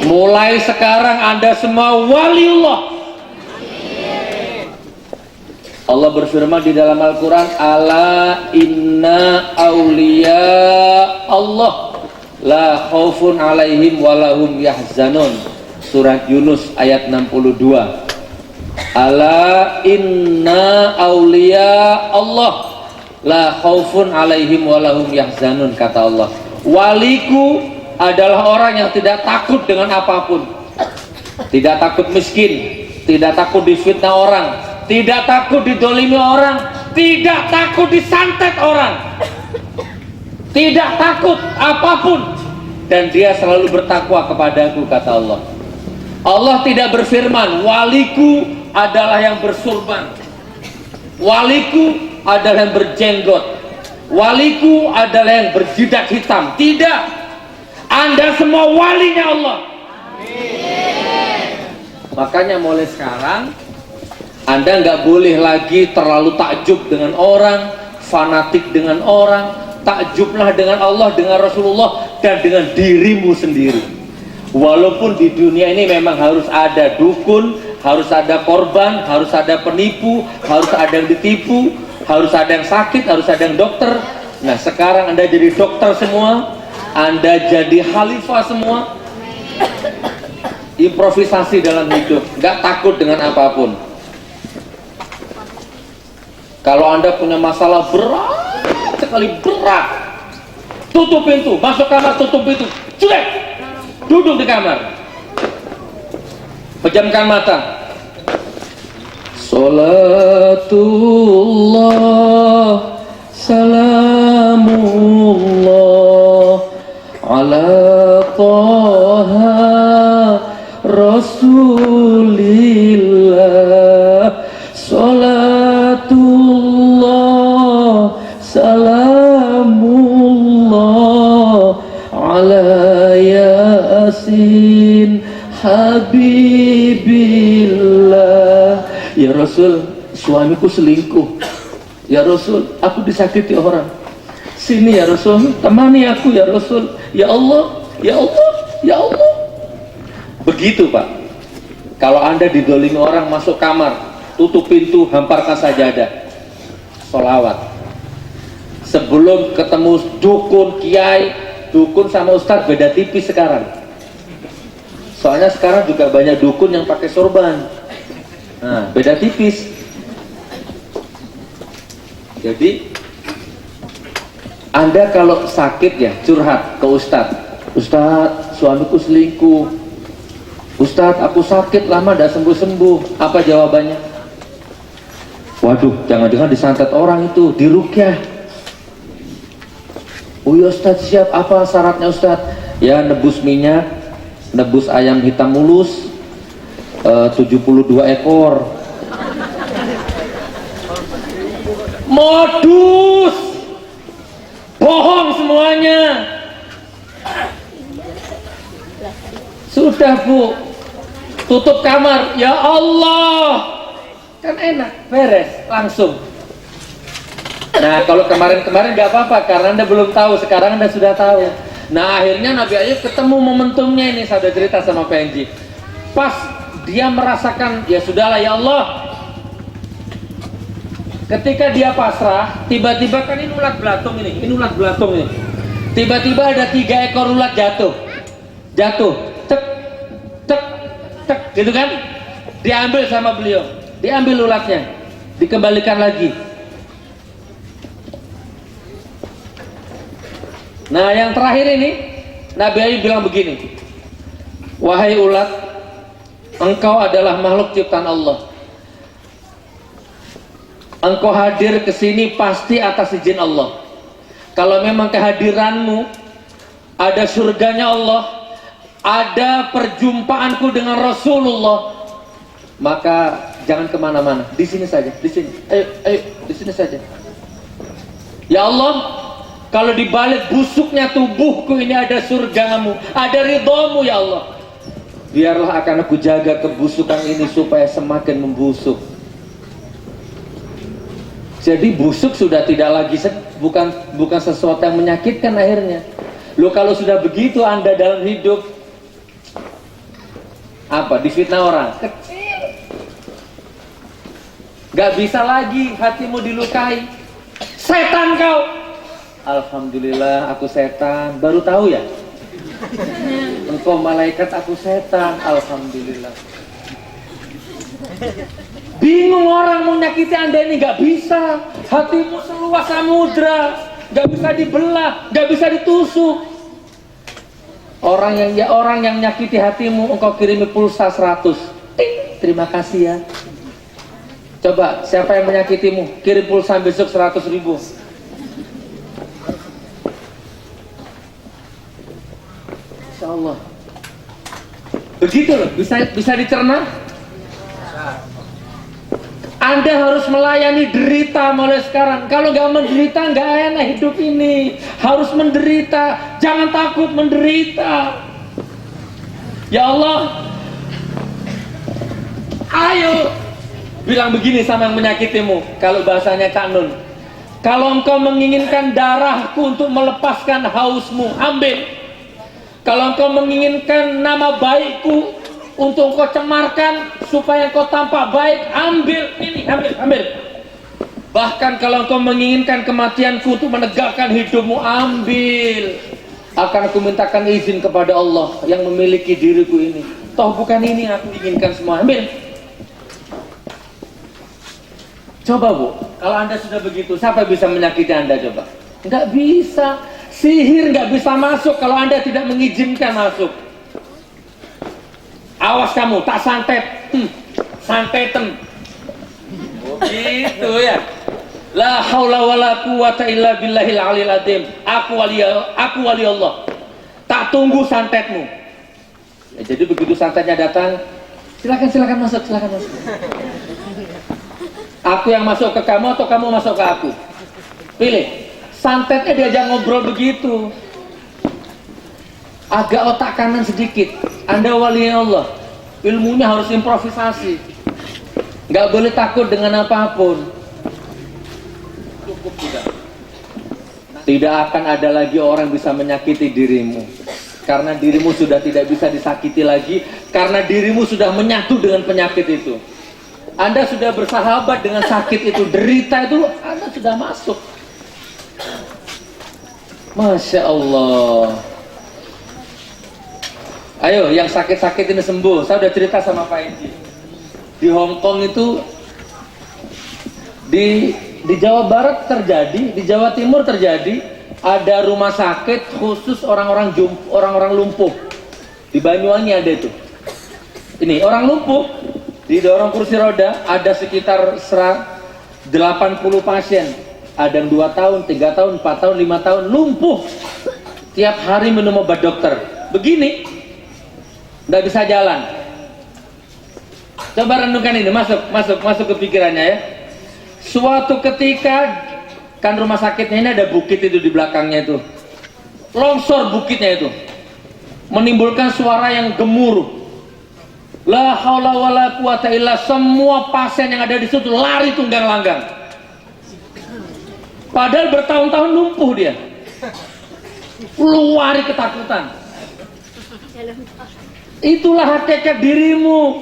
Mulai sekarang Anda semua waliullah. Allah berfirman di dalam Al-Quran, ala inna awliya Allah la khaufun alaihim walahum yahzanun. Surat Yunus ayat 62. Ala inna awliya Allah la khaufun alaihim walahum yahzanun, kata Allah. Waliku adalah orang yang tidak takut dengan apapun. Tidak takut miskin, tidak takut difitnah orang, tidak takut didolimi orang, tidak takut disantet orang, tidak takut apapun, dan dia selalu bertakwa kepadaku, kata Allah. Allah tidak berfirman waliku adalah yang bersurban, waliku adalah yang berjenggot, waliku adalah yang berjidat hitam. Tidak, Anda semua walinya Allah. Makanya mulai sekarang Anda nggak boleh lagi terlalu takjub dengan orang, fanatik dengan orang. Takjublah dengan Allah, dengan Rasulullah, dan dengan dirimu sendiri. Walaupun di dunia ini memang harus ada dukun, harus ada korban, harus ada penipu, harus ada yang ditipu, harus ada yang sakit, harus ada yang dokter. Nah sekarang Anda jadi dokter semua, Anda jadi khalifah semua. Improvisasi dalam hidup, nggak takut dengan apapun. Kalau Anda punya masalah berat sekali, berat, tutup pintu, masuk kamar, tutup pintu, sudah, duduk di kamar, pejamkan mata. Salatullah salamullah ala Taha Rasulillah. Salatullah salamullah ala Yasin Habibillah. Ya Rasul, suamiku selingkuh. Ya Rasul, aku disakiti orang. Sini ya Rasul, temani aku ya Rasul. Ya Allah, ya Allah, ya Allah. Begitu Pak. Kalau Anda didolimi orang, masuk kamar, tutup pintu, hamparkan sajadah, sholawat. Sebelum ketemu dukun, kiai, dukun sama ustadz beda tipis sekarang. Soalnya sekarang juga banyak dukun yang pakai sorban. Nah, beda tipis. Jadi Anda kalau sakit ya curhat ke ustadz. Ustadz, suamiku selingkuh. Ustadz, aku sakit lama tidak sembuh-sembuh. Apa jawabannya? Waduh, jangan-jangan disantet orang itu, dirukyah. Oh ya Ustadz, siap. Apa syaratnya Ustadz? Ya nebus minyak, nebus ayam hitam mulus, 72 ekor. Modus, bohong semuanya. Sudah Bu, tutup kamar. Ya Allah, kan enak, beres langsung. Nah kalau kemarin-kemarin nggak apa-apa karena Anda belum tahu, sekarang Anda sudah tahu. Nah akhirnya Nabi Ayub ketemu momentumnya ini. Saya sudah cerita sama PNG. Pas dia merasakan, ya sudahlah ya Allah. Ketika dia pasrah, tiba-tiba kan ini ulat belatung ini ulat belatung ini. Tiba-tiba ada 3 ekor ulat jatuh, tek, tek, tek, gitu kan? Diambil sama beliau, diambil ulatnya, dikembalikan lagi. Nah yang terakhir ini Nabi Ayub bilang begini, wahai ulat, engkau adalah makhluk ciptaan Allah. Engkau hadir ke sini pasti atas izin Allah. Kalau memang kehadiranmu ada surganya Allah, ada perjumpaanku dengan Rasulullah, maka jangan kemana-mana, di sini saja, di sini. Ayo, di sini saja. Ya Allah, kalau di balik busuknya tubuhku ini ada surgamu, ada ridhomu ya Allah. Biarlah akan aku jaga kebusukan ini supaya semakin membusuk. Jadi busuk sudah tidak lagi bukan sesuatu yang menyakitkan akhirnya. Loh kalau sudah begitu Anda dalam hidup, Apa? Difitnah orang. Kecil. Gak bisa lagi hatimu dilukai. Setan kau. Alhamdulillah aku setan. Baru tahu ya? Engkau malaikat, aku setan. Alhamdulillah. Bingung orang mau nyakiti Anda ini, gak bisa. Hatimu seluas samudra, gak bisa dibelah, gak bisa ditusuk. Orang yang nyakiti hatimu, engkau kirimi pulsa 100. Ting, terima kasih ya. Coba, siapa yang menyakitimu, kirim pulsa besok 100.000. Insya Allah. Begitu loh, bisa dicerna. Anda harus melayani derita mulai sekarang. Kalau nggak menderita, nggak enak hidup ini. Harus menderita, jangan takut menderita. Ya Allah, ayo bilang begini sama yang menyakitimu. Kalau bahasanya Kak Nun, kalau engkau menginginkan darahku untuk melepaskan hausmu, ambil. Kalau engkau menginginkan nama baikku untuk engkau cemarkan supaya engkau tampak baik, ambil ini, ambil. Bahkan kalau engkau menginginkan kematianku untuk menegakkan hidupmu, ambil. Akan aku mintakan izin kepada Allah yang memiliki diriku ini. Toh bukan ini yang aku inginkan semua, ambil. Coba Bu, kalau Anda sudah begitu, siapa bisa menyakiti Anda coba? Nggak bisa. Sihir nggak bisa masuk kalau Anda tidak mengizinkan masuk. Awas kamu, tak santet, santetan. Oh gitu ya. La haula wala quwata illa billahil aliyil azim. Aku wali Allah. Tak tunggu santetmu. Ya, jadi begitu santetnya datang, silakan masuk. Aku yang masuk ke kamu atau kamu masuk ke aku? Pilih. Santetnya diajak ngobrol begitu. Agak otak kanan sedikit. Anda wali Allah, ilmunya harus improvisasi. Nggak boleh takut dengan apapun. Cukup tidak. Tidak akan ada lagi orang bisa menyakiti dirimu. Karena dirimu sudah tidak bisa disakiti lagi. Karena dirimu sudah menyatu dengan penyakit itu. Anda sudah bersahabat dengan sakit itu. Derita itu Anda sudah masuk. Masya Allah. Ayo, yang sakit-sakit ini sembuh. Saya udah cerita sama Pak Edi. Di Hong Kong itu, di Jawa Barat terjadi, di Jawa Timur terjadi, ada rumah sakit khusus orang-orang lumpuh. Di Banyuwangi ada itu. Ini orang lumpuh didorong kursi roda, ada sekitar 80 pasien. Ada yang 2 tahun, 3 tahun, 4 tahun, 5 tahun lumpuh. Tiap hari minum obat dokter. Begini, nggak bisa jalan. Coba renungkan ini, masuk ke pikirannya ya. Suatu ketika, kan rumah sakitnya ini ada bukit itu di belakangnya itu. Longsor bukitnya itu, menimbulkan suara yang gemuruh. La haula wala quwata illa, semua pasien yang ada di situ lari tunggang langgang. Padahal bertahun-tahun lumpuh dia. Lari ketakutan. Itulah hakikat dirimu.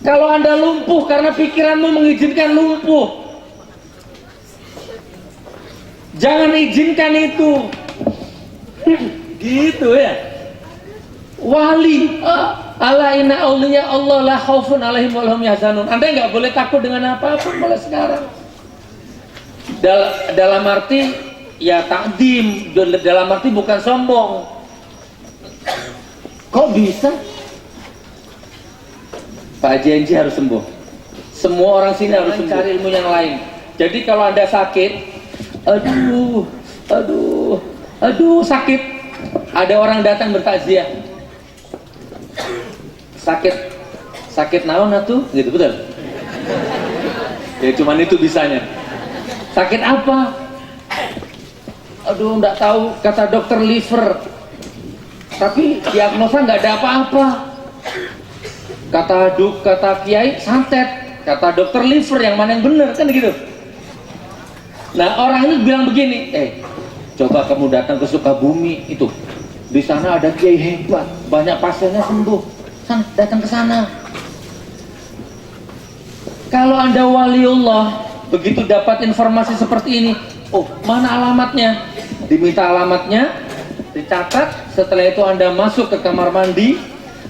Kalau Anda lumpuh karena pikiranmu mengizinkan lumpuh, jangan izinkan itu. Gitu ya. Wali, ala inna awliya Allah la khaufun alaihim wa lahum yahzanun. Anda nggak boleh takut dengan apapun mulai sekarang. Dalam arti ya takdim, dalam arti bukan sombong. Kok bisa? Pak Haji harus sembuh. Semua orang sini harus mencari ilmu yang lain. Jadi kalau Anda sakit, aduh sakit, ada orang datang bertakziah. Sakit naon atuh? Gitu betul. Ya cuman itu bisanya. Sakit apa? Aduh, enggak tahu, kata dokter liver. Tapi diagnosa nggak ada apa-apa. Kata kiai santet, kata dokter liver, yang mana yang benar, kan gitu. Nah, orang ini bilang begini, coba kamu datang ke Sukabumi itu. Di sana ada kiai hebat. banyak pasiennya sembuh, datang ke sana. Kalau Anda waliullah, begitu dapat informasi seperti ini, oh mana alamatnya? Diminta alamatnya, dicatat. Setelah itu Anda masuk ke kamar mandi,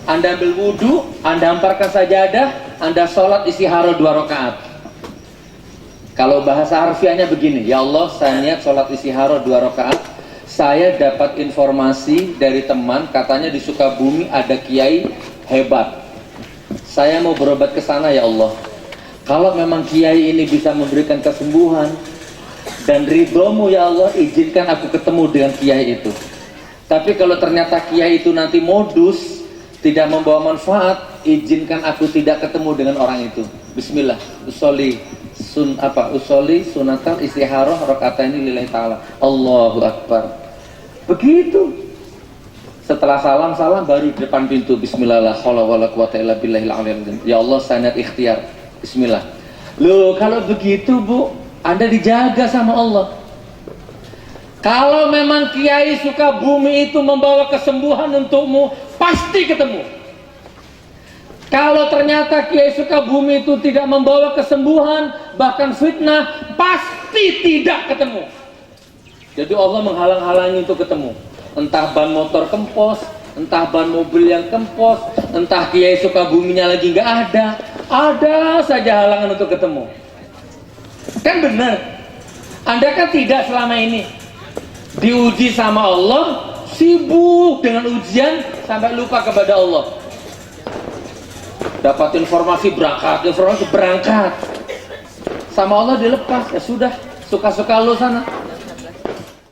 Anda ambil wudhu, Anda hamparkan sajadah, Anda sholat istihara 2 rakaat. Kalau bahasa harfiahnya begini, ya Allah, saya niat sholat istihara 2 rakaat. Saya dapat informasi dari teman, katanya di Sukabumi ada kiai hebat. Saya mau berobat ke sana ya Allah. Kalau memang kiai ini bisa memberikan kesembuhan dan ridhomu ya Allah, izinkan aku ketemu dengan kiai itu. Tapi kalau ternyata kiai itu nanti modus, tidak membawa manfaat, izinkan aku tidak ketemu dengan orang itu. Bismillah, usolli sunatal istiharoh rakaataini lillahi ta'ala. Allahu Akbar. Begitu. Setelah salam baru di depan pintu, Bismillah la haula wala quwata illa billahil aliyil azim. Ya Allah, saya niat ikhtiar. Bismillah. Loh, kalau begitu Bu, Anda dijaga sama Allah. Kalau memang Kiai Sukabumi itu membawa kesembuhan untukmu, pasti ketemu. Kalau ternyata Kiai Sukabumi itu tidak membawa kesembuhan, bahkan fitnah, pasti tidak ketemu. Jadi Allah menghalang-halangi untuk ketemu. Entah ban motor kempos, entah ban mobil yang kempos, entah Kiai Sukabuminya lagi nggak ada saja halangan untuk ketemu. Kan benar. Anda kan tidak selama ini diuji sama Allah, sibuk dengan ujian sampai lupa kepada Allah. Dapat informasi berangkat, sama Allah dilepas, ya sudah, suka-suka lu sana.